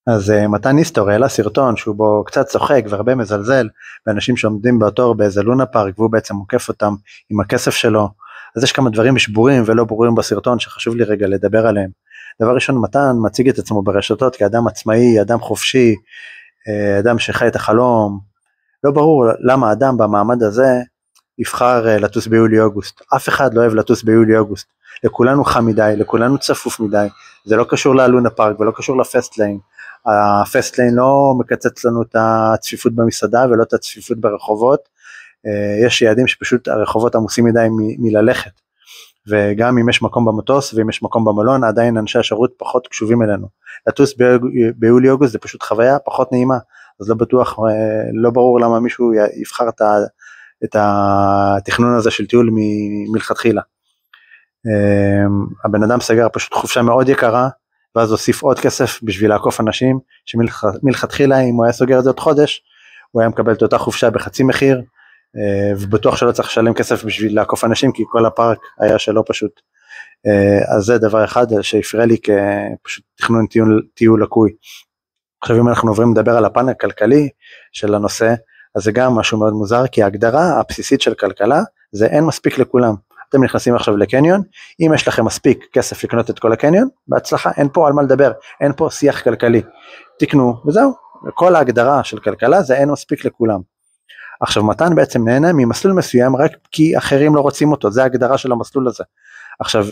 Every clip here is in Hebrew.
אז מתן ניסטור העלה סרטון שהוא בו קצת צוחק והרבה מזלזל באנשים שעומדים בתור באיזה לונה פארק, והוא בעצם מוקף אותם עם הכסף שלו. אז יש כמה דברים שבורים ולא ברורים בסרטון שחשוב לי רגע לדבר עליהם. דבר ראשון, מתן מציג את עצמו ברשתות כאדם עצמאי, אדם חופשי, אדם שחי את החלום. לא ברור למה אדם במעמד הזה יבחר לטוס ביולי-אוגוסט. אף אחד לא אוהב לטוס ביולי-אוגוסט. לכולנו חם מדי, לכולנו צפוף מדי. זה לא קשור ללונה פארק ולא קשור לפסטליין. הפסטליין לא מקצץ לנו את הצפיפות במסעדה ולא את הצפיפות ברחובות. יש יעדים שפשוט הרחובות עמוסים מדי מללכת. וגם אם יש מקום במטוס ואם יש מקום במלון, עדיין אנשי השירות פחות קשובים אלינו. לטוס ביולי-אוגוסט זה פשוט חוויה פחות נעימה. אז לא בטוח, לא ברור למה מישהו יבחר את התכנון הזה של טיול מלכתחילה. הבן אדם סגר פשוט חופשה מאוד יקרה, ואז הוסיף עוד כסף בשביל לעקוף אנשים, שמלכתחילה אם הוא היה סוגר את זה עוד חודש, הוא היה מקבל את אותה חופשה בחצי מחיר, ובטוח שלא צריך לשלם כסף בשביל לעקוף אנשים, כי כל הפארק היה שלא פשוט. אז זה דבר אחד שהפריע לי כפשוט תכנון טיול לקוי. עכשיו אם אנחנו עוברים לדבר על הפן הכלכלי של הנושא, אז זה גם משהו מאוד מוזר, כי ההגדרה הבסיסית של כלכלה, זה אין מספיק לכולם. אתם נכנסים עכשיו לקניון, אם יש לכם מספיק כסף לקנות את כל הקניון, בהצלחה, אין פה על מה לדבר, אין פה שיח כלכלי. תקנו, וזהו, כל ההגדרה של כלכלה זה אין מספיק לכולם. עכשיו מתן בעצם נהנה ממסלול מסוים, רק כי אחרים לא רוצים אותו, זה ההגדרה של המסלול הזה. עכשיו,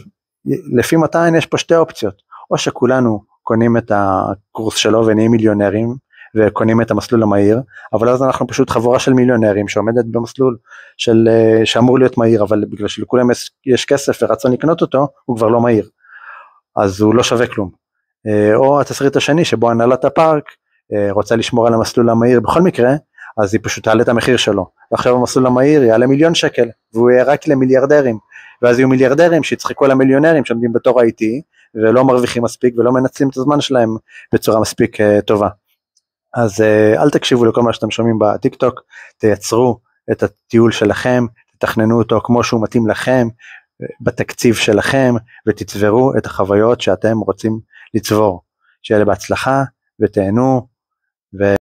לפי מתן יש פה שתי אופציות, או שכולנו קונים את הקורס שלו ונהיים מיליונרים, וקונים את המסלול המהיר, אבל אז אנחנו פשוט חבורה של מיליונרים שעומדת במסלול שאמור להיות מהיר, אבל בגלל שלכולם יש כסף ורצון לקנות אותו, הוא כבר לא מהיר, אז הוא לא שווה כלום. או התסריט השני שבו הנהלת הפארק רוצה לשמור על המסלול המהיר בכל מקרה, אז היא פשוט תעלה את המחיר שלו, ועכשיו המסלול המהיר יעלה 1,000,000 שקל, והוא יהיה רק למיליארדרים, ואז יהיו מיליארדרים שיצחקו למיליונרים שעומדים בתור IT, ולא מרוויחים מספיק ולא מנצלים את הזמן שלהם בצורה מספיק טובה. אז אל תקשיבו לכל מה שאתם שומעים בטיק טוק, תייצרו את הטיול שלכם, תתכננו אותו כמו שהוא מתאים לכם, בתקציב שלכם, ותצברו את החוויות שאתם רוצים לצבור. שיהיה בהצלחה ותהנו.